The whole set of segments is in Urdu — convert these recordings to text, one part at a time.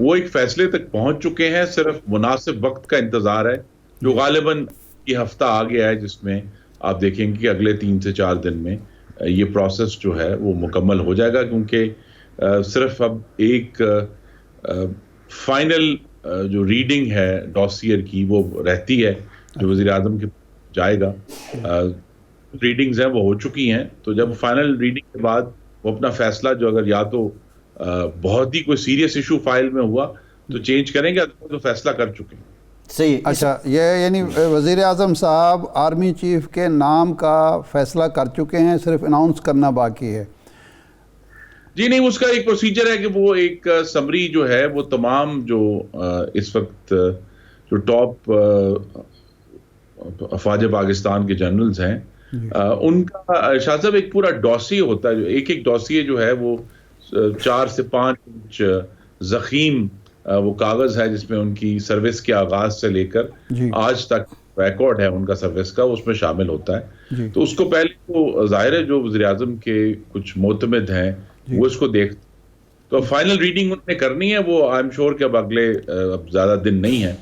وہ ایک فیصلے تک پہنچ چکے ہیں، صرف مناسب وقت کا انتظار ہے جو غالباً یہ ہفتہ آ گیا ہے، جس میں آپ دیکھیں گے کہ اگلے 3 سے 4 دن میں یہ پروسیس جو ہے وہ مکمل ہو جائے گا، کیونکہ صرف اب ایک فائنل جو ریڈنگ ہے ڈاسیئر کی وہ رہتی ہے جو وزیر اعظم کے جائے گا. ریڈنگز ہیں وہ ہو چکی ہیں، تو جب فائنل ریڈنگ کے بعد وہ اپنا فیصلہ جو اگر یا تو بہت ہی کوئی سیریس ایشو فائل میں ہوا تو چینج کریں گے، تو فیصلہ کر چکے ہیں. صحیح. اچھا، یہ یعنی وزیر اعظم صاحب آرمی چیف کے نام کا فیصلہ کر چکے ہیں، صرف اناؤنس کرنا باقی ہے؟ جی نہیں، اس کا ایک پروسیجر ہے کہ وہ ایک سمری جو ہے وہ تمام جو اس وقت جو ٹاپ افواج پاکستان کے جنرلز ہیں ان کا شاہ صاحب ایک پورا ڈوسیے ہوتا ہے، جو ایک ڈوسیے جو ہے وہ 4 سے 5 انچ ضخیم وہ کاغذ ہے جس میں ان کی سروس کے آغاز سے لے کر آج تک ریکارڈ ہے ان کا سروس کا، اس میں شامل ہوتا ہے. تو اس کو پہلے تو ظاہر ہے جو وزیر اعظم کے کچھ معتمد ہیں وہ اس کو دیکھ، تو فائنل ریڈنگ انہوں نے کرنی ہے. وہ آئی ایم شور کہ اب اگلے اب زیادہ دن نہیں ہے،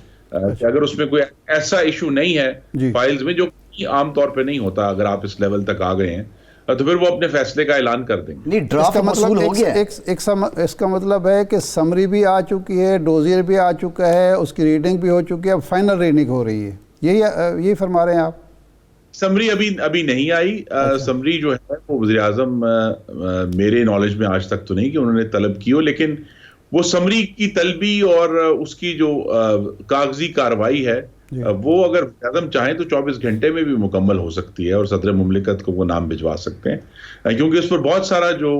کہ اگر اس میں کوئی ایسا ایشو نہیں ہے فائلز میں جو عام طور پہ نہیں ہوتا، اگر آپ اس لیول تک آ گئے ہیں تو پھر وہ اپنے فیصلے کا اعلان کر دیں گے. اس کا مطلب ہے کہ سمری بھی آ چکی ہے، ڈوزیئر بھی آ چکا ہے، اس کی ریڈنگ بھی ہو چکی ہے، اب فائنل ریڈنگ ہو رہی ہے، یہی فرما رہے ہیں آپ؟ سمری ابھی نہیں آئی. سمری جو ہے وہ وزیر اعظم میرے نالج میں آج تک تو نہیں کہ انہوں نے طلب کی ہو، لیکن وہ سمری کی طلبی اور اس کی جو کاغذی کارروائی ہے وہ اگر وزیر اعظم چاہیں تو 24 گھنٹے میں بھی مکمل ہو سکتی ہے اور صدر مملکت کو وہ نام بھجوا سکتے ہیں، کیونکہ اس پر بہت سارا جو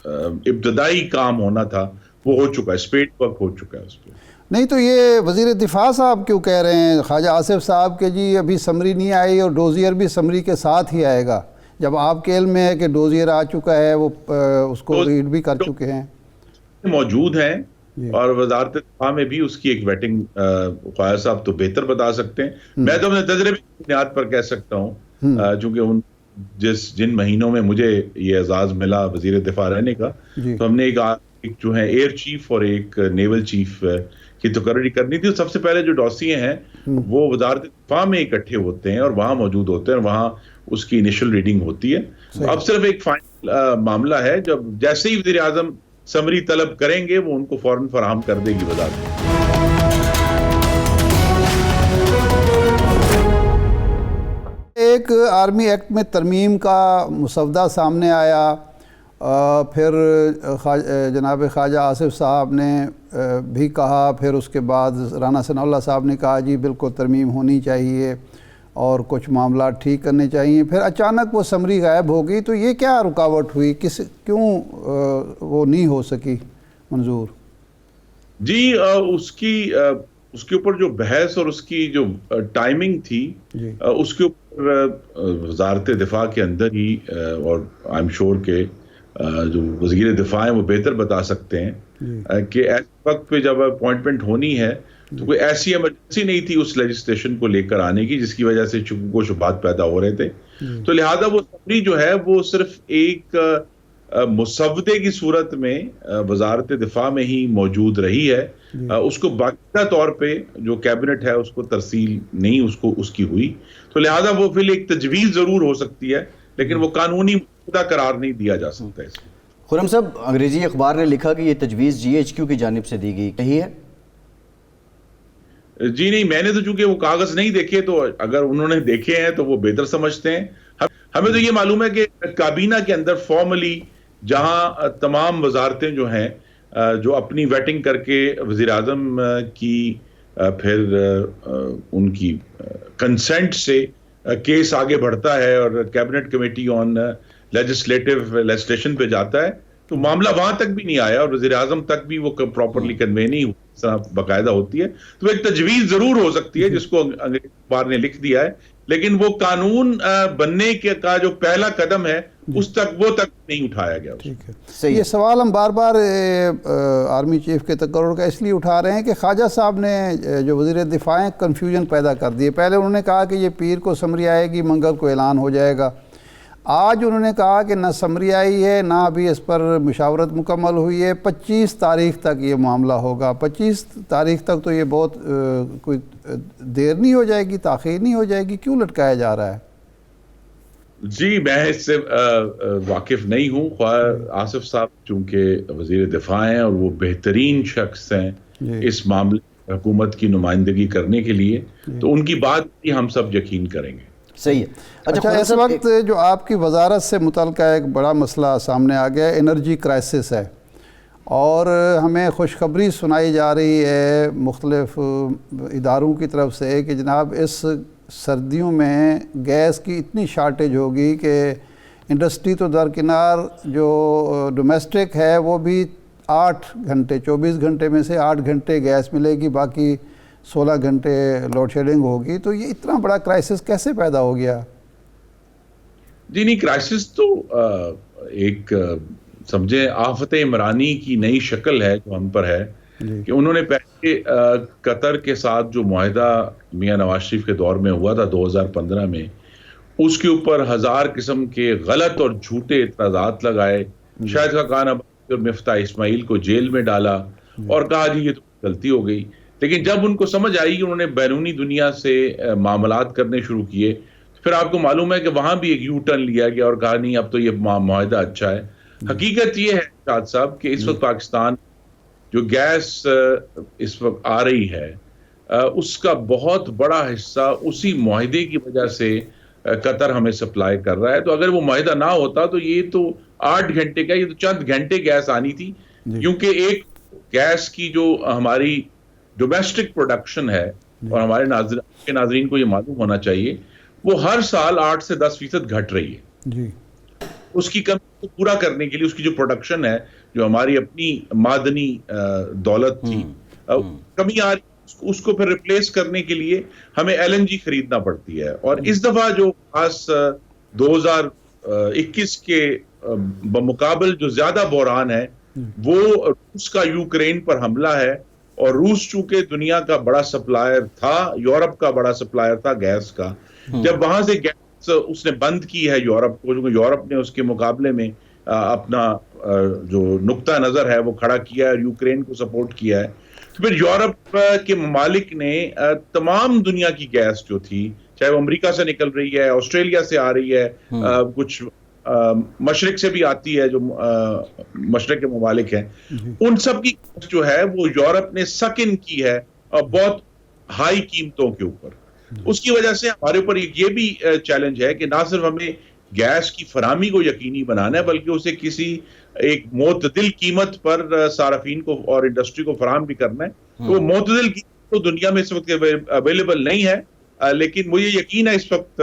ابتدائی کام ہونا تھا وہ ہو چکا ہے، اسپیڈ ورک ہو چکا ہے اس پہ. نہیں تو یہ وزیر دفاع صاحب کیوں کہہ رہے ہیں خواجہ آصف صاحب کہ جی ابھی سمری نہیں آئی اور ڈوزیئر بھی سمری کے ساتھ ہی آئے گا، جب آپ کے علم میں ہے کہ ڈوزیئر آ چکا ہے، وہ اس کو ریڈ بھی کر چکے ہیں، موجود ہیں، اور وزارت دفاع میں بھی اس کی ایک ویٹنگ خواجہ صاحب تو بہتر بتا سکتے ہیں. میں تو اپنے تجربے کی بنیاد پر کہہ سکتا ہوں، چونکہ جن مہینوں میں مجھے یہ اعزاز ملا وزیر دفاع رہنے کا، تو ہم نے ایک جو ہے ایئر چیف اور ایک نیول چیف کی تقرری کرنی تھی. سب سے پہلے جو ڈوسیے ہیں وہ وزارت دفاع میں اکٹھے ہوتے ہیں اور وہاں موجود ہوتے ہیں اور وہاں اس کی انیشل ریڈنگ ہوتی ہے. اب صرف ایک فائنل معاملہ ہے، جب جیسے ہی وزیر اعظم سمری طلب کریں گے وہ ان کو فوراً فراہم کر دے گی وزارت. ایک آرمی ایکٹ میں ترمیم کا مسودہ سامنے آیا، پھر جناب خواجہ آصف صاحب نے بھی کہا، پھر اس کے بعد رانا ثناء اللہ صاحب نے کہا جی بالکل ترمیم ہونی چاہیے اور کچھ معاملات ٹھیک کرنے چاہیے، پھر اچانک وہ سمری غائب ہو گئی. تو یہ کیا رکاوٹ ہوئی، کیوں وہ نہیں ہو سکی منظور؟ جی اس کے اوپر جو بحث اور اس کی جو ٹائمنگ تھی اس کے اوپر وزارت دفاع کے اندر ہی، اور آئی ایم شور کہ جو وزیر دفاع ہیں وہ بہتر بتا سکتے ہیں کہ ایسے وقت پہ جب اپوائنٹمنٹ ہونی ہے تو کوئی ایسی ایمرجنسی نہیں تھی اس لیجسلیشن کو لے کر آنے کی جس کی وجہ سے شکوک و شبہات پیدا ہو رہے تھے. تو لہذا وہ سمری جو ہے وہ صرف ایک مسودے کی صورت میں وزارت دفاع میں ہی موجود رہی ہے. اس کو باقاعدہ طور پہ جو کیبنٹ ہے اس کو ترسیل نہیں اس کی ہوئی. تو لہذا وہ پھر ایک تجویز ضرور ہو سکتی ہے لیکن وہ قانونی مسودہ قرار نہیں دیا جا سکتا. اس کو خرم صاحب، انگریزی اخبار نے لکھا کہ یہ تجویز جی ایچ کیو کی جانب سے دی گئی، کہیں ہے؟ جی نہیں، میں نے تو چونکہ وہ کاغذ نہیں دیکھے، تو اگر انہوں نے دیکھے ہیں تو وہ بہتر سمجھتے ہیں. ہمیں تو یہ معلوم ہے کہ کابینہ کے اندر فارملی جہاں تمام وزارتیں جو ہیں جو اپنی ویٹنگ کر کے وزیر اعظم کی پھر ان کی کنسنٹ سے کیس آگے بڑھتا ہے اور کیبنٹ کمیٹی آن لیجسلیشن پہ جاتا ہے، تو معاملہ وہاں تک بھی نہیں آیا اور وزیر اعظم تک بھی وہ پراپرلی کنوے نہیں باقاعدہ ہوتی ہے. تو ایک تجویز ضرور ہو سکتی ہے جس کو انگریزی اخبار نے لکھ دیا ہے، لیکن وہ قانون بننے کا جو پہلا قدم ہے وہ تک نہیں اٹھایا گیا. یہ سوال ہم بار بار آرمی چیف کے تقرر کا اس لیے اٹھا رہے ہیں کہ خواجہ صاحب نے جو وزیر دفاع ہیں کنفیوژن پیدا کر دی. پہلے انہوں نے کہا کہ یہ پیر کو سمری آئے گی، منگل کو اعلان ہو جائے گا. آج انہوں نے کہا کہ نہ سمری آئی ہے، نہ ابھی اس پر مشاورت مکمل ہوئی ہے، 25 تاریخ تک یہ معاملہ ہوگا۔ 25 تاریخ تک تو یہ بہت کوئی دیر نہیں ہو جائے گی، تاخیر نہیں ہو جائے گی؟ کیوں لٹکایا جا رہا ہے؟ جی میں اس سے واقف نہیں ہوں، خواہ آصف صاحب چونکہ وزیر دفاع ہیں اور وہ بہترین شخص ہیں اس معاملے حکومت کی نمائندگی کرنے کے لیے، تو ان کی بات بھی ہم سب یقین کریں گے۔ صحیح ہے۔ اچھا، اس وقت جو آپ کی وزارت سے متعلقہ ایک بڑا مسئلہ سامنے آ گیا ہے، انرجی کرائسس ہے، اور ہمیں خوشخبری سنائی جا رہی ہے مختلف اداروں کی طرف سے کہ جناب اس سردیوں میں گیس کی اتنی شارٹیج ہوگی کہ انڈسٹری تو درکنار، جو ڈومیسٹک ہے وہ بھی 8 گھنٹے 24 گھنٹے میں سے 8 گھنٹے گیس ملے گی، باقی 16 گھنٹے لوڈ شیڈنگ ہوگی۔ تو یہ اتنا بڑا کرائسس کیسے پیدا ہو گیا؟ جی نہیں، کرائسس تو ایک سمجھے آفت عمرانی کی نئی شکل ہے جو ہم پر ہے، کہ انہوں نے پہلے قطر کے ساتھ جو معاہدہ میاں نواز شریف کے دور میں ہوا تھا 2015 میں، اس کے اوپر 1000 قسم کے غلط اور جھوٹے اعتراضات لگائے، شاہد خاقان عباسی اور مفتاح اسماعیل کو جیل میں ڈالا اور کہا جی یہ تو غلطی ہو گئی۔ لیکن جب ان کو سمجھ آئی کہ انہوں نے بیرونی دنیا سے معاملات کرنے شروع کیے، پھر آپ کو معلوم ہے کہ وہاں بھی ایک یو ٹرن لیا گیا اور کہا نہیں اب تو یہ معاہدہ اچھا ہے۔ حقیقت یہ ہے شاہد صاحب کہ اس وقت پاکستان جو گیس اس وقت آ رہی ہے، اس کا بہت بڑا حصہ اسی معاہدے کی وجہ سے قطر ہمیں سپلائی کر رہا ہے۔ تو اگر وہ معاہدہ نہ ہوتا تو یہ تو 8 گھنٹے کا، یہ تو چند گھنٹے گیس آنی تھی، کیونکہ ایک گیس کی جو ہماری ڈومیسٹک پروڈکشن ہے، اور ہمارے ناظرین کو یہ معلوم ہونا چاہیے، وہ ہر سال 8 سے 10% گھٹ رہی ہے۔ جی، اس کی کمی کو پورا کرنے کے لیے اس کی جو پروڈکشن ہے، جو ہماری اپنی معدنی دولت تھی، کمی آ رہی، اس کو پھر ریپلیس کرنے کے لیے ہمیں ایل این جی خریدنا پڑتی ہے۔ اور اس دفعہ جو خاص 2021 کے بمقابل جو زیادہ بحران ہے وہ روس کا یوکرین پر حملہ ہے، اور روس چونکہ دنیا کا بڑا سپلائر تھا، یورپ کا بڑا سپلائر تھا گیس کا، جب وہاں سے گیس اس نے بند کی ہے یورپ کو، جو یورپ نے اس کے مقابلے میں اپنا جو نقطہ نظر ہے وہ کھڑا کیا ہے اور یوکرین کو سپورٹ کیا ہے، تو پھر یورپ کے ممالک نے تمام دنیا کی گیس جو تھی، چاہے وہ امریکہ سے نکل رہی ہے، آسٹریلیا سے آ رہی ہے، کچھ مشرق سے بھی آتی ہے جو مشرق کے ممالک ہیں، ان سب کی جو ہے وہ یورپ نے سکن کی ہے اور بہت ہائی قیمتوں کے اوپر۔ اس کی وجہ سے ہمارے اوپر یہ بھی چیلنج ہے کہ نہ صرف ہمیں گیس کی فراہمی کو یقینی بنانا ہے، بلکہ اسے کسی ایک معتدل قیمت پر صارفین کو اور انڈسٹری کو فراہم بھی کرنا ہے۔ تو وہ معتدل قیمت تو دنیا میں اس وقت اویلیبل نہیں ہے، لیکن مجھے یقین ہے اس وقت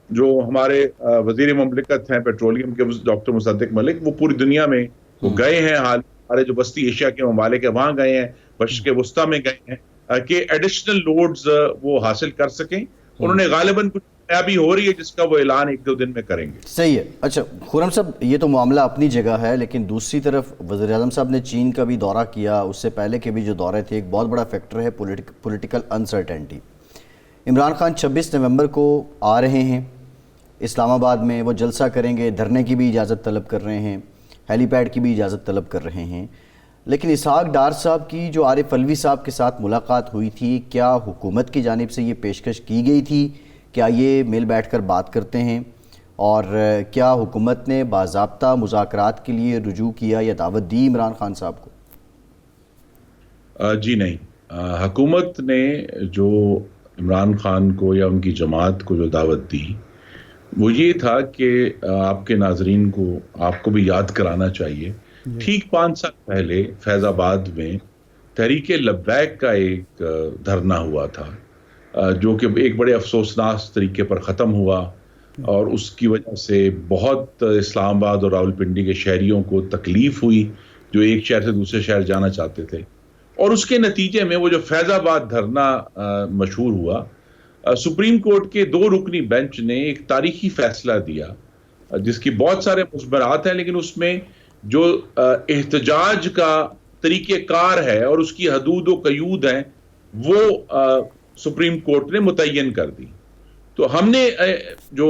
جو ہمارے وزیر مملکت ہیں پیٹرولیم کے ڈاکٹر مصدق ملک، وہ پوری دنیا میں وہ گئے ہیں، حال ہمارے جو وسطی ایشیا کے ممالک ہیں وہاں گئے ہیں، مشرق وسطیٰ میں گئے ہیں کہ ایڈیشنل لوڈز وہ حاصل کر سکیں۔ انہوں نے غالباً کچھ کامیابی ہو رہی ہے جس کا وہ اعلان 1-2 دن میں کریں گے۔ صحیح ہے۔ اچھا خرم صاحب، یہ تو معاملہ اپنی جگہ ہے، لیکن دوسری طرف وزیر اعظم صاحب نے چین کا بھی دورہ کیا، اس سے پہلے کے بھی جو دورے تھے، ایک بہت بڑا فیکٹر ہے پولیٹیکل انسرٹینٹی۔ عمران خان 26 نومبر کو آ رہے ہیں اسلام آباد میں، وہ جلسہ کریں گے، دھرنے کی بھی اجازت طلب کر رہے ہیں، ہیلی پیڈ کی بھی اجازت طلب کر رہے ہیں، لیکن اسحاق ڈار صاحب کی جو عارف علوی صاحب کے ساتھ ملاقات ہوئی تھی، کیا حکومت کی جانب سے یہ پیشکش کی گئی تھی؟ کیا یہ مل بیٹھ کر بات کرتے ہیں؟ اور کیا حکومت نے باضابطہ مذاکرات کے لیے رجوع کیا یا دعوت دی عمران خان صاحب کو؟ جی نہیں، حکومت نے جو عمران خان کو یا ان کی جماعت کو جو دعوت دی وہ یہ تھا کہ آپ کے ناظرین کو، آپ کو بھی یاد کرانا چاہیے، ٹھیک 5 سال پہلے فیض آباد میں تحریک لبیک کا ایک دھرنا ہوا تھا، جو کہ ایک بڑے افسوسناک طریقے پر ختم ہوا، اور اس کی وجہ سے بہت اسلام آباد اور راولپنڈی کے شہریوں کو تکلیف ہوئی جو ایک شہر سے دوسرے شہر جانا چاہتے تھے۔ اور اس کے نتیجے میں وہ جو فیض آباد دھرنا مشہور ہوا، سپریم کورٹ کے 2 رکنی بینچ نے ایک تاریخی فیصلہ دیا جس کی بہت سارے مثبرات ہیں، لیکن اس میں جو احتجاج کا طریقہ کار ہے اور اس کی حدود و قیود ہیں وہ سپریم کورٹ نے متعین کر دی۔ تو ہم نے جو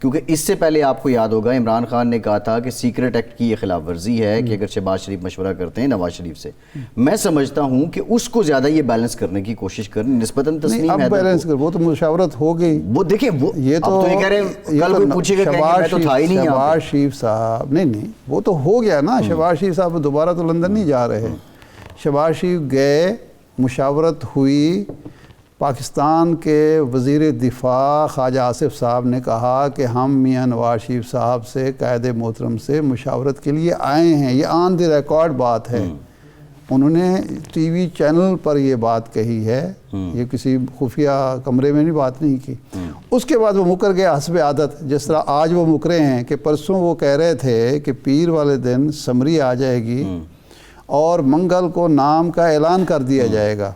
کیونکہ اس سے پہلے آپ کو یاد ہوگا عمران خان نے کہا تھا کہ سیکرٹ ایکٹ کی یہ خلاف ورزی ہے کہ اگر شہباز شریف مشورہ کرتے ہیں نواز شریف سے. میں سمجھتا ہوں کہ اس کو زیادہ یہ بیلنس کرنے کی کوشش کریں نسبتاً تسلیم اب بیلنس کر, وہ تو مشاورت ہو گئی. وہ دیکھیں یہ تو یہ کہہ رہے ہیں کل کوئی پوچھے گا میں تو تھا ہی نہیں. شہباز شریف صاحب نہیں وہ تو ہو گیا نا. شہباز شریف صاحب دوبارہ تو لندن نہیں جا رہے. شہباز شریف گئے, مشاورت ہوئی, پاکستان کے وزیر دفاع خواجہ آصف صاحب نے کہا کہ ہم میاں نواز شریف صاحب سے قائد محترم سے مشاورت کے لیے آئے ہیں. یہ آن دی ریکارڈ بات ہے. انہوں نے ٹی وی چینل پر یہ بات کہی ہے, یہ کسی خفیہ کمرے میں بات نہیں کی. اس کے بعد وہ مکر گئے حسب عادت, جس طرح آج وہ مکرے ہیں کہ پرسوں وہ کہہ رہے تھے کہ پیر والے دن سمری آ جائے گی اور منگل کو نام کا اعلان کر دیا جائے گا.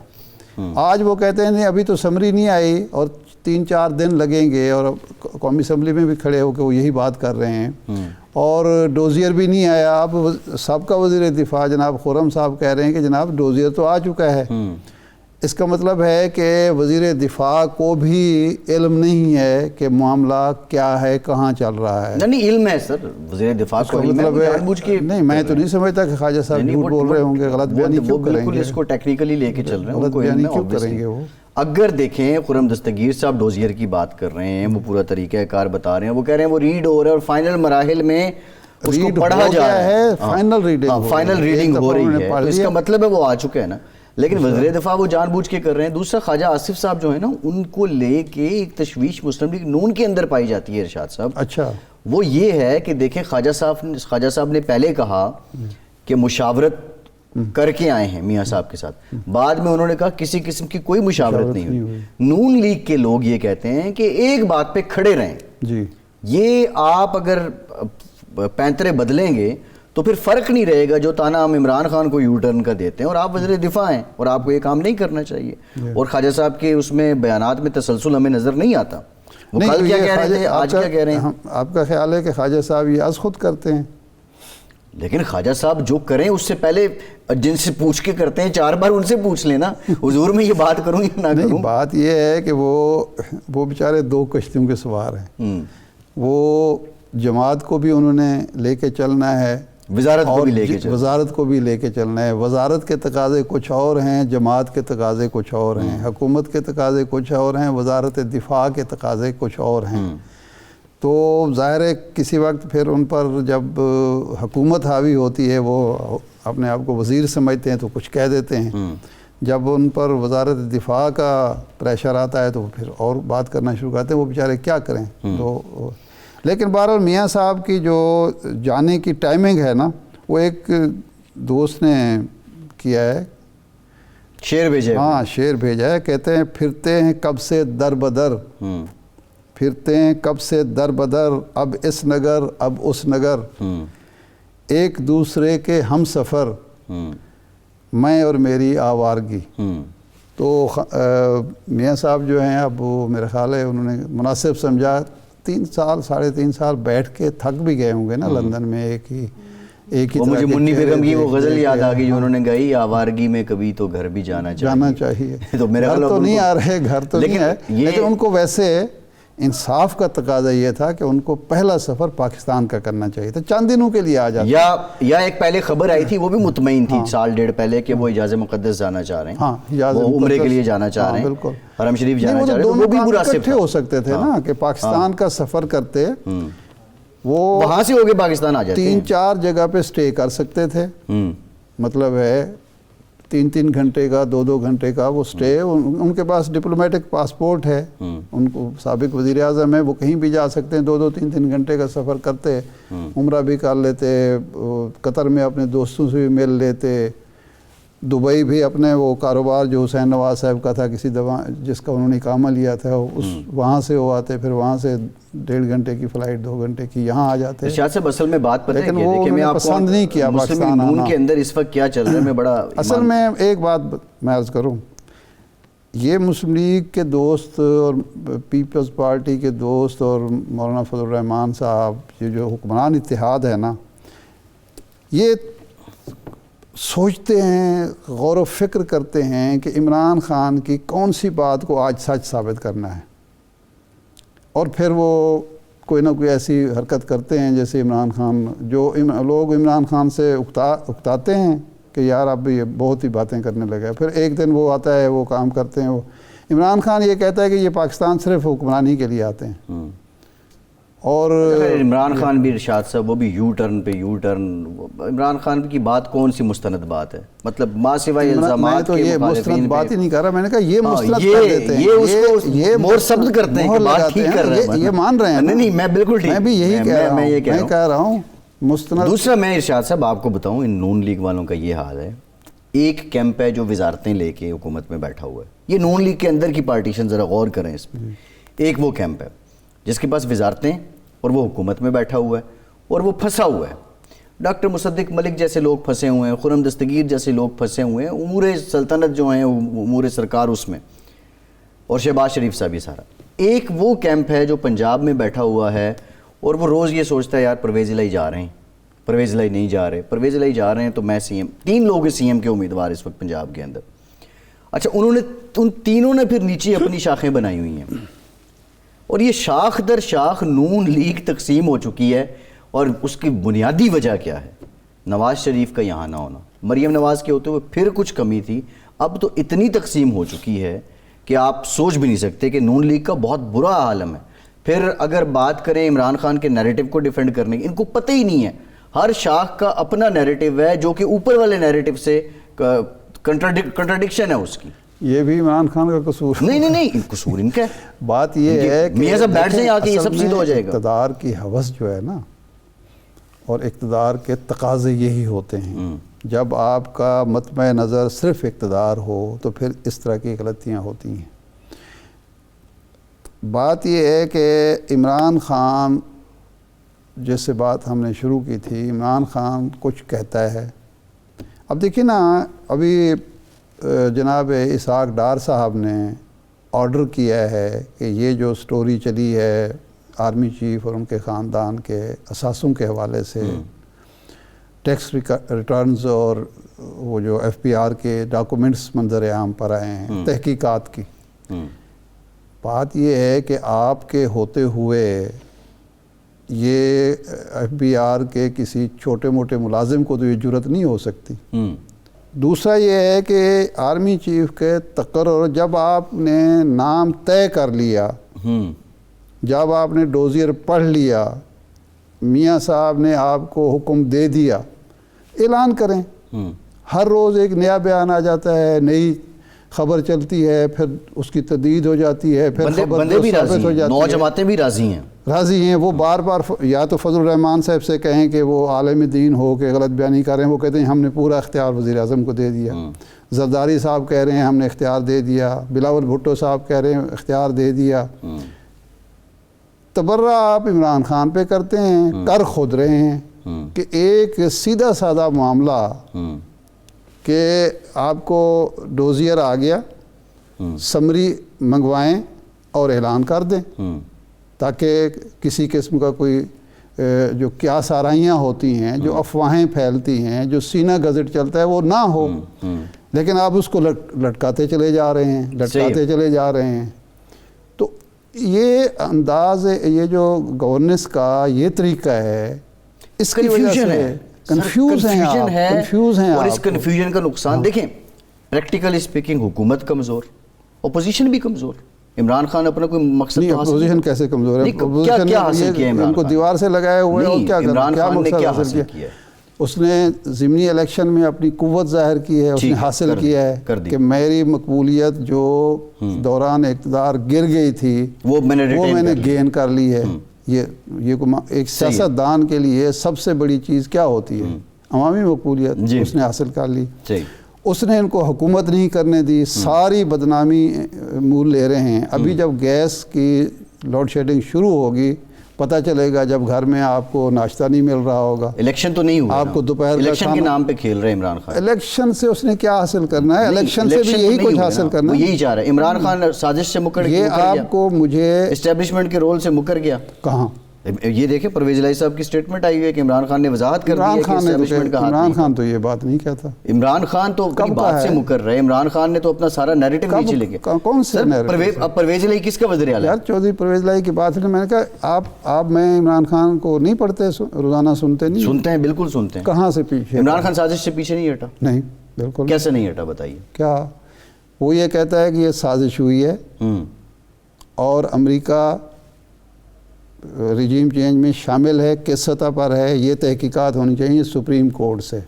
آج وہ کہتے ہیں نہیں ابھی تو سمری نہیں آئی اور 3-4 دن لگیں گے, اور قومی اسمبلی میں بھی کھڑے ہو کے وہ یہی بات کر رہے ہیں. اور ڈوزیئر بھی نہیں آیا. اب سابقہ وزیر دفاع جناب خرم صاحب کہہ رہے ہیں کہ جناب ڈوزیئر تو آ چکا ہے. اس کا مطلب ہے کہ وزیر دفاع کو بھی علم نہیں ہے کہ معاملہ کیا ہے, کہاں چل رہا ہے. نہیں علم ہے سر, وزیر دفاع کو علم ہے. نہیں میں تو نہیں سمجھتا کہ خواجہ صاحب جھوٹ بول رہے ہوں گے, غلط بیانی کیوں کریں گے. بالکل اس کو ٹیکنیکلی لے کے چل رہے ہیں, غلط بیانی کیوں کریں گے وہ. اگر دیکھیں خرم دستگیر صاحب ڈوزیئر کی بات کر رہے ہیں, وہ پورا طریقہ کار بتا رہے ہیں, وہ کہہ رہے ہیں وہ ریڈ ہو رہا ہے اور فائنل مراحل میں اس کو پڑھا جا رہا ہے. فائنل ریڈنگ ہو رہی ہے, اس کا مطلب ہے وہ آ چکا ہے نا. لیکن وزیر دفاع وہ جان بوجھ کے کر رہے ہیں. دوسرا خواجہ آصف صاحب جو ہے نا, ان کو لے کے ایک تشویش مسلم لیگ نون کے اندر پائی جاتی ہے ارشاد صاحب. اچھا وہ یہ ہے کہ دیکھیں خواجہ صاحب نے پہلے کہا کہ مشاورت کر کے آئے ہیں میاں صاحب کے ساتھ, بعد میں انہوں نے کہا کسی قسم کی کوئی مشاورت نہیں ہوئی. نون لیگ کے لوگ یہ کہتے ہیں کہ ایک بات پہ کھڑے رہیں جی, یہ آپ اگر پینترے بدلیں گے تو پھر فرق نہیں رہے گا جو تانا ہم عمران خان کو یو ٹرن کا دیتے ہیں, اور آپ وزیر دفاع ہیں اور آپ کو یہ کام نہیں کرنا چاہیے. اور خواجہ صاحب کے اس میں بیانات میں تسلسل ہمیں نظر نہیں آتا. وہ کل کیا کہہ رہے تھے, آج کیا کہہ رہے ہیں. آپ کا خیال ہے کہ خواجہ صاحب یہ از خود کرتے ہیں؟ لیکن خواجہ صاحب جو کریں اس سے پہلے جن سے پوچھ کے کرتے ہیں 4 بار ان سے پوچھ لینا حضور میں یہ بات کروں یا نہ کروں. بات یہ ہے کہ وہ بیچارے 2 کشتیوں کے سوار ہیں. وہ جماعت کو بھی انہوں نے لے کے چلنا ہے, وزارت کو بھی لے کے چلنا ہے. وزارت کو بھی لے کے چلنا ہے. وزارت کے تقاضے کچھ اور ہیں, جماعت کے تقاضے کچھ اور ہیں, حکومت کے تقاضے کچھ اور ہیں, وزارت دفاع کے تقاضے کچھ اور ہیں. تو ظاہر ہے کسی وقت پھر ان پر جب حکومت حاوی ہوتی ہے وہ اپنے آپ کو وزیر سمجھتے ہیں تو کچھ کہہ دیتے ہیں. جب ان پر وزارت دفاع کا پریشر آتا ہے تو پھر اور بات کرنا شروع کرتے ہیں. وہ بیچارے کیا کریں. تو لیکن بہرحال میاں صاحب کی جو جانے کی ٹائمنگ ہے نا, وہ ایک دوست نے کیا ہے, شعر بھیجا ہے. ہاں شعر بھیجا ہے. کہتے ہیں پھرتے ہیں کب سے در بدر, پھرتے ہیں کب سے در بدر, اب اس نگر اب اس نگر, ایک دوسرے کے ہم سفر, میں اور میری آوارگی. تو میاں صاحب جو ہیں اب وہ میرا خیال ہے انہوں نے مناسب سمجھا. 3 سال 3.5 سال بیٹھ کے تھک بھی گئے ہوں گے نا لندن میں. ایک ہی مجھے منی بیگم کی وہ غزل یاد آ گئی جو انہوں نے گائی, آوارگی میں کبھی تو گھر بھی جانا چاہیے. تو میرا گھر تو نہیں آ رہے, گھر تو نہیں ہے, لیکن ان کو ویسے انصاف کا تقاضا یہ تھا کہ ان کو پہلا سفر پاکستان کا کرنا چاہیے تھا. چند دنوں کے لیے آ جاتے. یا ایک پہلے خبر آئی تھی, وہ بھی مطمئن تھی 1.5 پہلے کہ وہ حجاز مقدس جانا چاہ رہے ہیں. ہاں وہ عمرے کے لیے جانا چاہ رہے ہیں, بالکل حرم شریف جانا چاہ رہے ہیں. وہ بھی اکٹھے ہو سکتے تھے نا کہ پاکستان کا سفر کرتے, وہ وہاں سے ہو کے پاکستان آ جاتے. 3-4 جگہ پہ سٹے کر سکتے تھے. مطلب ہے 3 گھنٹے کا 2 گھنٹے کا وہ سٹے. ان کے پاس ڈپلومیٹک پاسپورٹ ہے, ان کو سابق وزیر اعظم ہے, وہ کہیں بھی جا سکتے ہیں. 2-3 گھنٹے کا سفر کرتے, عمرہ بھی کر لیتے, قطر میں اپنے دوستوں سے بھی مل لیتے, دبئی بھی اپنے وہ کاروبار جو حسین نواز صاحب کا تھا کسی دفعہ جس کا انہوں نے اقامہ لیا تھا, وہاں سے وہ آتے, پھر وہاں سے 1.5 گھنٹے کی فلائٹ 2 گھنٹے کی یہاں آ جاتے. ارشاد صاحب اصل میں بات پتہ ہے کہ دیکھیں میں پسند نہیں کیا مسلم نون کے اندر اس وقت کیا چل رہا ہے. میں بڑا اصل میں ایک بات میں عرض کروں, یہ مسلم لیگ کے دوست اور پیپلز پارٹی کے دوست اور مولانا فضل الرحمان صاحب, یہ جو حکمران اتحاد ہے نا, یہ سوچتے ہیں, غور و فکر کرتے ہیں کہ عمران خان کی کون سی بات کو آج سچ ثابت کرنا ہے, اور پھر وہ کوئی نہ کوئی ایسی حرکت کرتے ہیں جیسے عمران خان، جو لوگ عمران خان سے اکتاتے ہیں کہ یار اب یہ بہت ہی باتیں کرنے لگا، پھر ایک دن وہ آتا ہے وہ کام کرتے ہیں۔ وہ عمران خان یہ کہتا ہے کہ یہ پاکستان صرف حکمرانی کے لیے آتے ہیں، اور عمران خان بھی ارشاد صاحب وہ بھی یو ٹرن پہ یو ٹرن، عمران خان کی بات کون سی مستند بات ہے؟ مطلب ماں سوائے میں الزامات تو کے یہ مخالفین مستند بات ہی نہیں کر رہا، میں نے کہا یہ مستند یہ کر دیتے ہیں، یہ اس کو مور ثبت کرتے ہیں کہ بات ٹھیک کر رہے ہیں، یہ مان رہے ہیں۔ نہیں میں بالکل ٹھیک، میں بھی یہی کہہ رہا ہوں، میں کہہ رہا ہوں مستند۔ دوسرا میں ارشاد صاحب آپ کو بتاؤں، ان نون لیگ والوں کا یہ حال ہے، ایک کیمپ ہے جو وزارتیں لے کے حکومت میں بیٹھا ہوا ہے، یہ نون لیگ کے اندر کی پارٹیشن ذرا غور کریں اس میں، ایک وہ کیمپ ہے جس کے پاس وزارتیں اور وہ حکومت میں بیٹھا ہوا ہے اور وہ پھنسا ہوا ہے، ڈاکٹر مصدق ملک جیسے لوگ پھنسے ہوئے ہیں، خرم دستگیر جیسے لوگ پھنسے ہوئے ہیں، امور سلطنت جو ہیں امور سرکار اس میں، اور شہباز شریف صاحب یہ سارا۔ ایک وہ کیمپ ہے جو پنجاب میں بیٹھا ہوا ہے اور وہ روز یہ سوچتا ہے یار پرویز الہی جا رہے ہیں، پرویز الہی نہیں جا رہے، پرویز الہی جا رہے ہیں تو میں سی ایم، 3 لوگ سی ایم کے امیدوار اس وقت پنجاب کے اندر۔ اچھا ان تینوں نے پھر نیچے اپنی شاخیں بنائی ہوئی ہیں، اور یہ شاخ در شاخ نون لیگ تقسیم ہو چکی ہے، اور اس کی بنیادی وجہ کیا ہے؟ نواز شریف کا یہاں نہ ہونا، مریم نواز کے ہوتے ہوئے پھر کچھ کمی تھی، اب تو اتنی تقسیم ہو چکی ہے کہ آپ سوچ بھی نہیں سکتے کہ نون لیگ کا بہت برا عالم ہے۔ پھر اگر بات کریں عمران خان کے نیریٹو کو ڈیفینڈ کرنے کی، ان کو پتہ ہی نہیں ہے، ہر شاخ کا اپنا نیریٹو ہے جو کہ اوپر والے نیریٹو سے کنٹراڈکشن ہے اس کی۔ یہ بھی عمران خان کا قصور نہیں قصور ان کا ہے۔ بات یہ ہے کہ میاں صاحب بیٹھ جائیں آ کے، یہ سب اصل سیدھا ہو میں جائے گا۔ اقتدار کی ہوس جو ہے نا، اور اقتدار کے تقاضے یہی ہوتے ہیں، جب آپ کا مطمع نظر صرف اقتدار ہو تو پھر اس طرح کی غلطیاں ہوتی ہیں۔ بات یہ ہے کہ عمران خان، جیسے بات ہم نے شروع کی تھی، عمران خان کچھ کہتا ہے۔ اب دیکھیں نا، ابھی جناب اسحاق ڈار صاحب نے آرڈر کیا ہے کہ یہ جو سٹوری چلی ہے آرمی چیف اور ان کے خاندان کے اثاثوں کے حوالے سے، ٹیکس ریٹرنز اور وہ جو ایف پی آر کے ڈاکومنٹس منظر عام پر آئے ہیں تحقیقات کی، بات یہ ہے کہ آپ کے ہوتے ہوئے یہ ایف بی آر کے کسی چھوٹے موٹے ملازم کو تو یہ جرت نہیں ہو سکتی۔ دوسرا یہ ہے کہ آرمی چیف کے تقرر، جب آپ نے نام طے کر لیا، جب آپ نے ڈوزیر پڑھ لیا، میاں صاحب نے آپ کو حکم دے دیا، اعلان کریں۔ ہر روز ایک نیا بیان آ جاتا ہے، نئی خبر چلتی ہے، پھر اس کی تردید ہو جاتی ہے، پھر خبر بندے بھی راضی ہیں، ہے، نوجماعتیں بھی راضی ہیں، وہ بار بار یا تو فضل الرحمان صاحب سے کہیں کہ وہ عالم دین ہو کے غلط بیانی کر رہے ہیں، وہ کہتے ہیں ہم نے پورا اختیار وزیر اعظم کو دے دیا۔ زرداری صاحب کہہ رہے ہیں ہم نے اختیار دے دیا، بلاول بھٹو صاحب کہہ رہے ہیں اختیار دے دیا۔ تبرہ آپ عمران خان پہ کرتے ہیں، کر خود رہے ہیں کہ ایک سیدھا سادہ معاملہ کہ آپ کو ڈوزیر آ گیا، سمری منگوائیں اور اعلان کر دیں، تاکہ کسی قسم کا کوئی جو کیا سارائیاں ہوتی ہیں، جو افواہیں پھیلتی ہیں، جو سینہ گزٹ چلتا ہے وہ نہ ہو، لیکن آپ اس کو لٹکاتے چلے جا رہے ہیں۔ تو یہ انداز، یہ جو گورننس کا یہ طریقہ ہے، اس کی وجہ سے کنفیوز ہیں اور اس کنفیوژن کا نقصان دیکھیں، پریکٹیکلی سپیکنگ حکومت کمزور، اپوزیشن بھی کمزور۔ عمران خان اپنا کوئی مقصد نہیں، اپوزیشن کیسے کمزور ہے؟ کیا حاصل کیا ان کو دیوار سے لگائے ہوئے اور کیا مقصد حاصل کیا؟ اس نے ضمنی الیکشن میں اپنی قوت ظاہر کی ہے، اس نے حاصل کیا ہے کہ میری مقبولیت جو دوران اقتدار گر گئی تھی وہ میں نے گین کر لی ہے۔ یہ ایک سیاست دان کے لیے سب سے بڑی چیز کیا ہوتی ہے؟ عوامی مقبولیت، اس نے حاصل کر لی۔ اس نے ان کو حکومت نہیں کرنے دی، ساری بدنامی مول لے رہے ہیں۔ ابھی جب گیس کی لوڈ شیڈنگ شروع ہوگی، پتہ چلے گا جب گھر میں آپ کو ناشتہ نہیں مل رہا ہوگا۔ الیکشن تو نہیں ہوا، آپ کو دوپہر کا الیکشن کے نام پہ کھیل رہے عمران خان۔ الیکشن سے اس نے کیا حاصل کرنا ہے؟ الیکشن سے بھی یہی کچھ حاصل کرنا ہے، یہی چاہ رہا ہے۔ عمران خان سازش سے مکر گیا، یہ آپ کو مجھے اسٹیبلشمنٹ کے رول سے مکر گیا۔ کہاں یہ دیکھیں پرویز الہی صاحب کی سٹیٹمنٹ آئی ہوئی ہے کہ عمران خان نے وضاحت کر دی ہے کہ اسٹیبلشمنٹ کا ہاتھ عمران نہیں. خان تو یہ بات نہیں کہتا. عمران خان تو اپنی بات سے مکر رہے ہیں. عمران خان نے تو اپنا سارا نیریٹو نیچے لے گیا. کون سے اب پرویز الہی کس کا وزیر اعلیٰ ہے؟ یار چودھری پرویز الہی کی بات ہے. میں نے کہا آپ میں عمران خان کو نہیں پڑھتے روزانہ سنتے نہیں؟ سنتے ہیں, بالکل سنتے ہیں. کہاں سے پیچھے؟ عمران خان سازش سے پیچھے نہیں ہٹا. نہیں بالکل. کیسے نہیں ہٹا بتائیے؟ کیا وہ یہ کہتا ہے کہ یہ سازش ہوئی ہے اور امریکہ رجیم چینج میں شامل ہے, کس سطح پر ہے, یہ تحقیقات ہونی چاہیے سپریم کورٹ سے.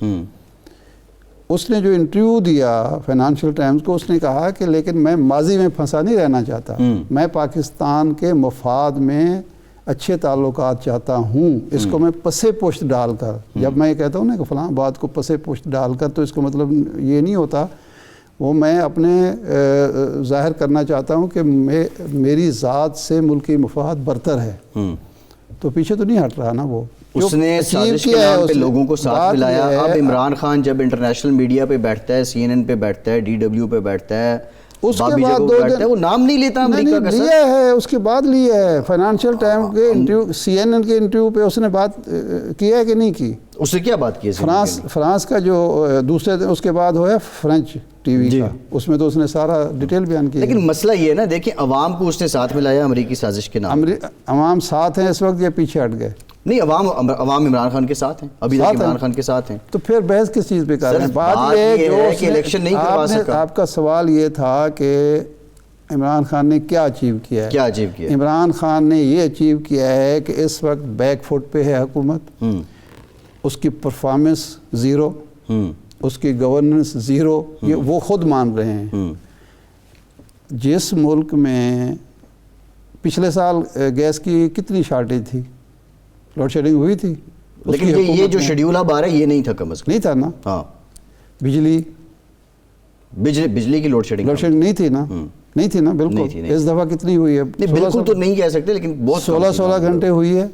اس نے جو انٹرویو دیا فائنانشل ٹائمز کو, اس نے کہا کہ لیکن میں ماضی میں پھنسا نہیں رہنا چاہتا, میں پاکستان کے مفاد میں اچھے تعلقات چاہتا ہوں. اس کو میں پس پشت ڈال کر, جب میں یہ کہتا ہوں نا کہ فلاں بات کو پس پشت ڈال کر, تو اس کو مطلب یہ نہیں ہوتا, وہ میں اپنے ظاہر کرنا چاہتا ہوں کہ میری ذات سے ملکی مفاد برتر ہے. تو پیچھے تو نہیں ہٹ رہا نا وہ. اس نے سازش کے نام پہ لوگوں کو ساتھ ملایا. اب عمران خان جب انٹرنیشنل میڈیا پہ بیٹھتا ہے, CNN پہ بیٹھتا ہے, DW پہ بیٹھتا ہے, اس کے بعد وہ نام نہیں لیتا امریکہ کا. لیا ہے اس کے بعد لیا ہے فائنانشل ٹائم کے انٹرویو, CNN کے انٹرویو پہ اس نے بات کیا ہے کہ نہیں کی؟ اس نے کیا بات کی ہے؟ فرانس کا جو دوسرے دن اس کے بعد ہوا فرینچ ٹی وی کا, اس میں تو اس نے سارا ڈیٹیل بیان کیا. لیکن مسئلہ یہ ہے نا, دیکھیں عوام کو اس نے ساتھ ملایا امریکی سازش کے نام. عوام ساتھ ہیں اس وقت یا پیچھے ہٹ گئے؟ نہیں, عوام عمران خان کے ساتھ ہیں, ابھی تک عمران خان کے ساتھ ہیں. تو پھر بحث کس چیز پہ کر رہے ہیں؟ بات یہ ہے کہ الیکشن نہیں کروا سکا. آپ کا سوال یہ تھا کہ عمران خان نے کیا اچیو کیا ہے؟ کیا اچیو کیا ہے؟ عمران خان نے یہ اچیو کیا ہے کہ اس وقت بیک فٹ پہ ہے حکومت, اس کی پرفارمنس زیرو, اس کی گورننس زیرو, یہ وہ خود مان رہے ہیں. جس ملک میں پچھلے سال گیس کی کتنی شارٹیج تھی, لوڈ شیڈنگ ہوئی تھی, لیکن یہ جو شیڈیول اب آ رہا ہے یہ نہیں تھا کم از کم. نہیں تھا نا. ہاں, بجلی کی لوڈ شیڈنگ نہیں تھی نا. نہیں تھی نا بالکل. اس دفعہ کتنی ہوئی ہے؟ بالکل تو نہیں کہہ سکتے, لیکن بہت 16 گھنٹے ہوئی ہے.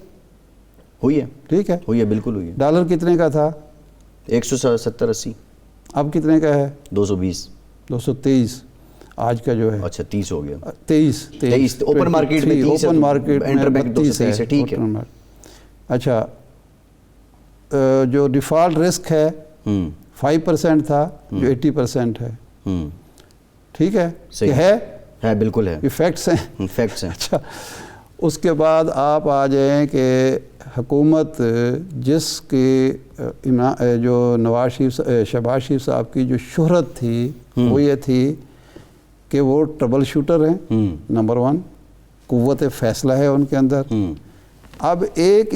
ہوئی ہے, ٹھیک ہے, ہوئی ہے, بالکل ہوئی ہے. ڈالر کتنے کا تھا؟ 170-80. اب کتنے کا ہے؟ 220. آج کا جو ہے اچھا 30 ہو گیا. 23 اوپن مارکیٹ میں 30 ہے, اوپن مارکیٹ میں 230 ہے. ٹھیک ہے. اچھا, جو ڈیفالٹ رسک ہے 5% تھا, جو 80% ہے. ٹھیک ہے, ہے بالکل ہے, یہ فیکٹس ہیں. فیکٹس ہیں. اچھا, اس کے بعد آپ آ جائیں کہ حکومت جس کی جو شہباز شریف صاحب کی جو شہرت تھی وہ یہ تھی کہ وہ ٹربل شوٹر ہیں, نمبر 1, قوت فیصلہ ہے ان کے اندر. اب ایک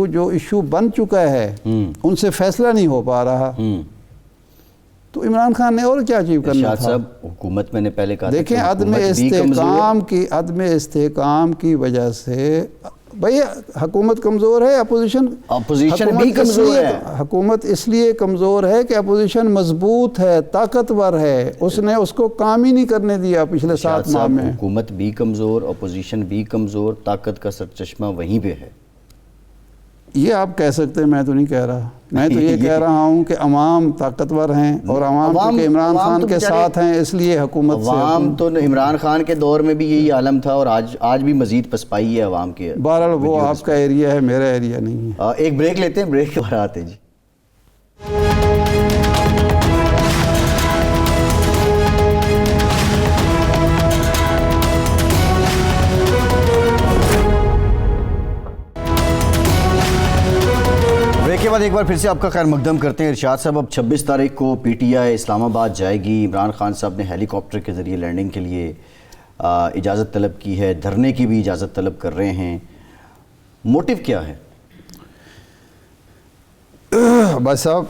جو ایشو بن چکا ہے ان سے فیصلہ نہیں ہو پا رہا, تو عمران خان نے اور کیا اچیو کرنا تھا؟ صاحب حکومت میں نے پہلے کہا دیکھیں عدم استحکام کی وجہ سے بھئی حکومت کمزور ہے, اپوزیشن بھی کمزور ہے. حکومت اس لیے کمزور ہے کہ اپوزیشن مضبوط ہے, طاقتور ہے, اس نے اس کو کام ہی نہیں کرنے دیا پچھلے 7 ماہ میں. حکومت بھی کمزور, اپوزیشن بھی کمزور, طاقت کا سرچشمہ وہیں پہ ہے. یہ آپ کہہ سکتے ہیں, میں تو نہیں کہہ رہا. میں تو یہ کہہ رہا ہوں کہ عوام طاقتور ہیں, اور عوام کے عمران خان کے ساتھ ہیں, اس لیے حکومت سے. عوام تو عمران خان کے دور میں بھی یہی عالم تھا, اور آج بھی مزید پسپائی ہے عوام کے. بہرحال وہ آپ کا ایریا ہے, میرا ایریا نہیں ہے. ایک بریک لیتے ہیں, بریک کے بعد آتے ہیں جی. کے بعد ایک بار پھر سے آپ کا خیر مقدم کرتے ہیں. ارشاد صاحب, اب 26 تاریخ کو PTI اسلام آباد جائے گی. عمران خان صاحب نے ہیلی کاپٹر کے ذریعے لینڈنگ کے لیے اجازت طلب کی ہے, دھرنے کی بھی اجازت طلب کر رہے ہیں. موٹیو کیا ہے؟ بھائی صاحب,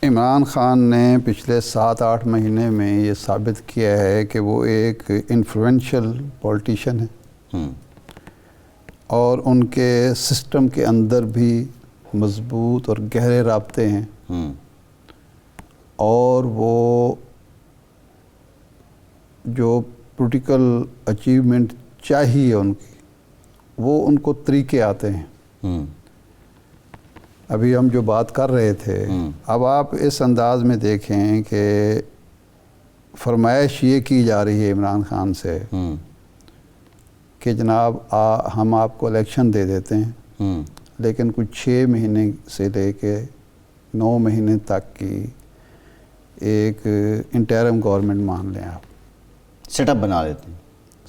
عمران خان نے پچھلے 7-8 مہینے میں یہ ثابت کیا ہے کہ وہ ایک انفلوئنشل پولیٹیشین ہے, اور ان کے سسٹم کے اندر بھی مضبوط اور گہرے رابطے ہیں, اور وہ جو پولیٹیکل اچیومنٹ چاہیے ان کی, وہ ان کو طریقے آتے ہیں. ابھی ہم جو بات کر رہے تھے, اب آپ اس انداز میں دیکھیں کہ فرمائش یہ کی جا رہی ہے عمران خان سے کہ جناب ہم آپ کو الیکشن دے دیتے ہیں لیکن کچھ 6 مہینے سے لے کے 9 مہینے تک کی ایک انٹرم گورنمنٹ مان لیں آپ، سیٹ اپ بنا دیتے ہیں،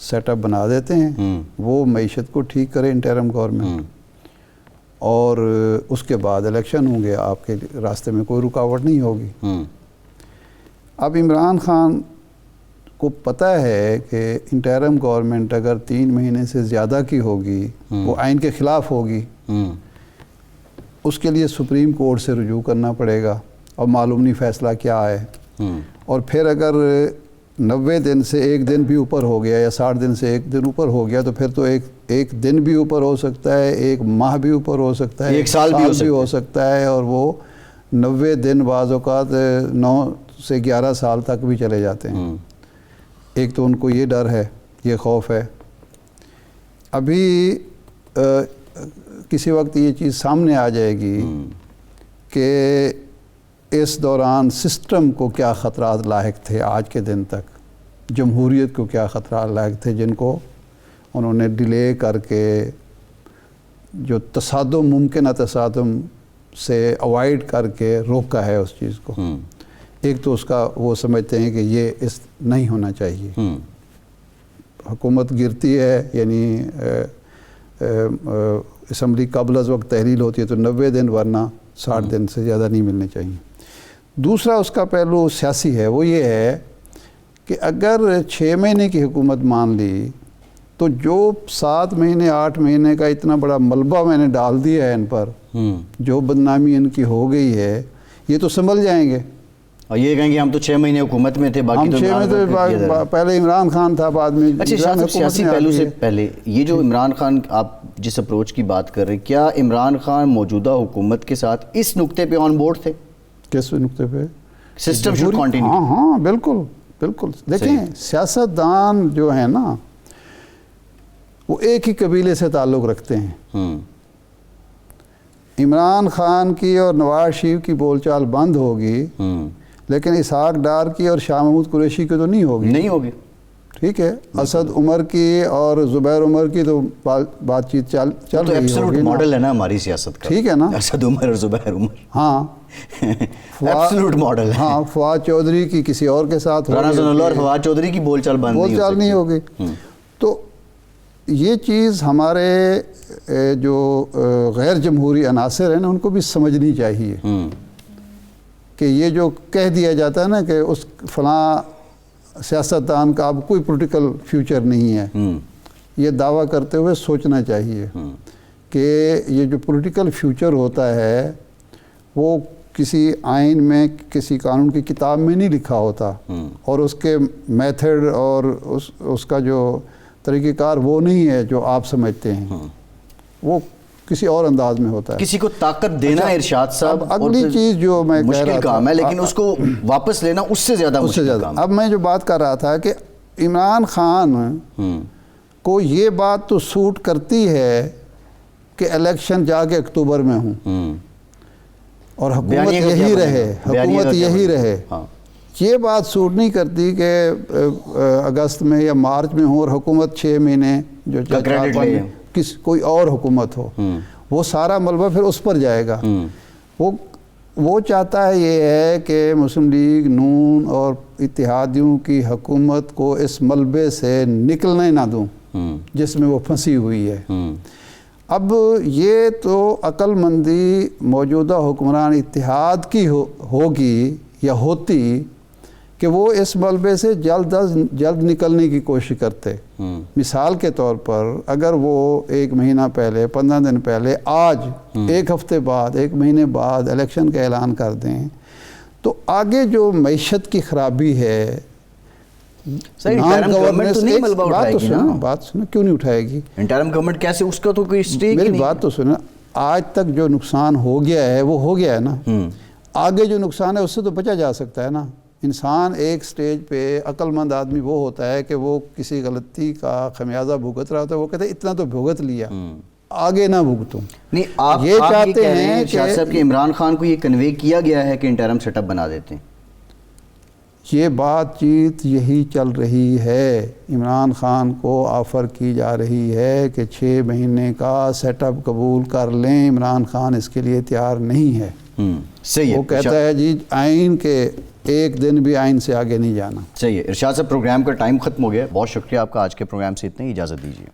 سیٹ اپ بنا دیتے ہیں، وہ معیشت کو ٹھیک کرے انٹرم گورنمنٹ، اور اس کے بعد الیکشن ہوں گے، آپ کے راستے میں کوئی رکاوٹ نہیں ہوگی۔ اب عمران خان کو پتہ ہے کہ انٹرم گورنمنٹ اگر 3 مہینے سے زیادہ کی ہوگی وہ آئین کے خلاف ہوگی، اس کے لیے سپریم کورٹ سے رجوع کرنا پڑے گا، اور معلوم نہیں فیصلہ کیا ہے، اور پھر اگر 90 دن سے 1 دن بھی اوپر ہو گیا یا 60 دن سے 1 دن اوپر ہو گیا تو پھر تو ایک دن بھی اوپر ہو سکتا ہے، 1 ماہ بھی اوپر ہو سکتا ہے، 1 سال بھی ہو سکتا ہے، اور وہ 90 دن بعض اوقات 9 سے 11 سال تک بھی چلے جاتے ہیں۔ ایک تو ان کو یہ ڈر ہے، یہ خوف ہے۔ ابھی کسی وقت یہ چیز سامنے آ جائے گی کہ اس دوران سسٹم کو کیا خطرات لاحق تھے، آج کے دن تک جمہوریت کو کیا خطرات لاحق تھے، جن کو انہوں نے ڈیلے کر کے جو تصادم، ممکنہ تصادم سے اوائڈ کر کے روکا ہے اس چیز کو۔ ایک تو اس کا وہ سمجھتے ہیں کہ یہ نہیں ہونا چاہیے، حکومت گرتی ہے، یعنی اسمبلی قبل از وقت تحلیل ہوتی ہے تو 90 دن، ورنہ 60 دن سے زیادہ نہیں ملنے چاہیے۔ دوسرا اس کا پہلو سیاسی ہے، وہ یہ ہے کہ اگر 6 مہینے کی حکومت مان لی تو جو 7 مہینے 8 مہینے کا اتنا بڑا ملبہ میں نے ڈال دیا ہے ان پر، جو بدنامی ان کی ہو گئی ہے، یہ تو سنبھل جائیں گے، اور یہ کہیں گے ہم تو 6 مہینے حکومت میں تھے، باقی تو پہلے عمران خان تھا، بعد میں۔ اچھا، سیاسی پہلو سے پہلے یہ جو عمران خان، آپ جس اپروچ کی بات کر رہے ہیں، کیا عمران خان موجودہ حکومت کے ساتھ اس نقطے پہ آن بورڈ تھے؟ کس نقطے پہ؟ System should continue. ہاں بالکل بالکل۔ دیکھیں سیاستدان جو ہیں نا وہ ایک ہی قبیلے سے تعلق رکھتے ہیں۔ عمران خان کی اور نواز شریف کی بول چال بند ہوگی، لیکن اسحاق ڈار کی اور شاہ محمود قریشی کی تو نہیں ہوگی، ٹھیک ہے۔ اسد عمر کی اور زبیر عمر کی تو بات چیت چل رہی ہوگی، ایبسولوٹ ماڈل ہے نا ہماری سیاست کا، ٹھیک ہے نا، اسد عمر اور زبیر عمر، ہاں ایبسولوٹ ماڈل ہے۔ ہاں، فواد چودھری کی کسی اور کے ساتھ رانا ثناء اللہ اور فواد چودھری کی بول چال بند نہیں ہوگی۔ تو یہ چیز ہمارے جو غیر جمہوری عناصر ہیں نا ان کو بھی سمجھنی چاہیے کہ یہ جو کہہ دیا جاتا ہے نا کہ اس فلاں سیاستدان کا اب کوئی پولیٹیکل فیوچر نہیں ہے، یہ دعویٰ کرتے ہوئے سوچنا چاہیے کہ یہ جو پولیٹیکل فیوچر ہوتا ہے وہ کسی آئین میں، کسی قانون کی کتاب میں نہیں لکھا ہوتا، اور اس کے میتھڈ اور اس کا جو طریقہ کار وہ نہیں ہے جو آپ سمجھتے ہیں، وہ کسی اور انداز میں ہوتا ہے۔ کسی کو طاقت دینا ارشاد صاحب اگلی چیز جو میں کہہ رہا تھا، مشکل کام ہے، لیکن اس کو واپس لینا اس سے زیادہ مشکل کام ہے۔ اب میں جو بات کر رہا تھا کہ عمران خان کو یہ بات تو سوٹ کرتی ہے کہ الیکشن جا کے اکتوبر میں ہوں اور حکومت یہی رہے، یہ بات سوٹ نہیں کرتی کہ اگست میں یا مارچ میں ہوں اور حکومت 6 مہینے جو کوئی اور حکومت ہو، وہ سارا ملبہ پھر اس پر جائے گا۔ وہ چاہتا ہے یہ ہے کہ مسلم لیگ، نون اور اتحادیوں کی حکومت کو اس ملبے سے نکلنے نہ دوں جس میں وہ پھنسی ہوئی ہے۔ اب یہ تو عقل مندی موجودہ حکمران اتحاد کی ہوگی یا ہوتی کہ وہ اس ملبے سے جلد از جلد نکلنے کی کوشش کرتے۔ مثال کے طور پر اگر وہ 1 مہینہ پہلے، 15 دن پہلے، آج 1 ہفتے بعد، 1 مہینے بعد الیکشن کا اعلان کر دیں تو آگے جو معیشت کی خرابی ہے، بات سنیں، کیوں نہیں اٹھائے گی انٹرم گورنمنٹ؟ کیسے؟ اس کا تو کوئی اسٹیک میری بات تو سنیں، آج تک جو نقصان ہو گیا ہے وہ ہو گیا ہے نا، آگے جو نقصان ہے اس سے تو بچا جا سکتا ہے نا۔ انسان ایک سٹیج پہ، عقل مند آدمی وہ ہوتا ہے کہ وہ کسی غلطی کا خمیازہ بھگت رہا ہوتا ہے، وہ کہتے ہیں اتنا تو بھگت لیا، آگے نہ بھگتوں۔ نہیں، آپ یہ چاہتے ہیں شاہ صاحب کہ عمران خان کو یہ کنوے کیا گیا ہے کہ انٹرم سیٹ اپ بنا دیتے ہیں؟ یہ بات چیت یہی چل رہی ہے. عمران خان کو آفر کی جا رہی ہے کہ 6 مہینے کا سیٹ اپ قبول کر لیں. عمران خان اس کے لیے تیار نہیں ہے. صحیح ہے. وہ کہتا ہے جی آئین کے ایک دن بھی آئین سے آگے نہیں جانا. صحیح ہے. ارشاد صاحب پروگرام کا ٹائم ختم ہو گیا. بہت شکریہ آپ کا. آج کے پروگرام سے اتنے ہی. اجازت دیجیے.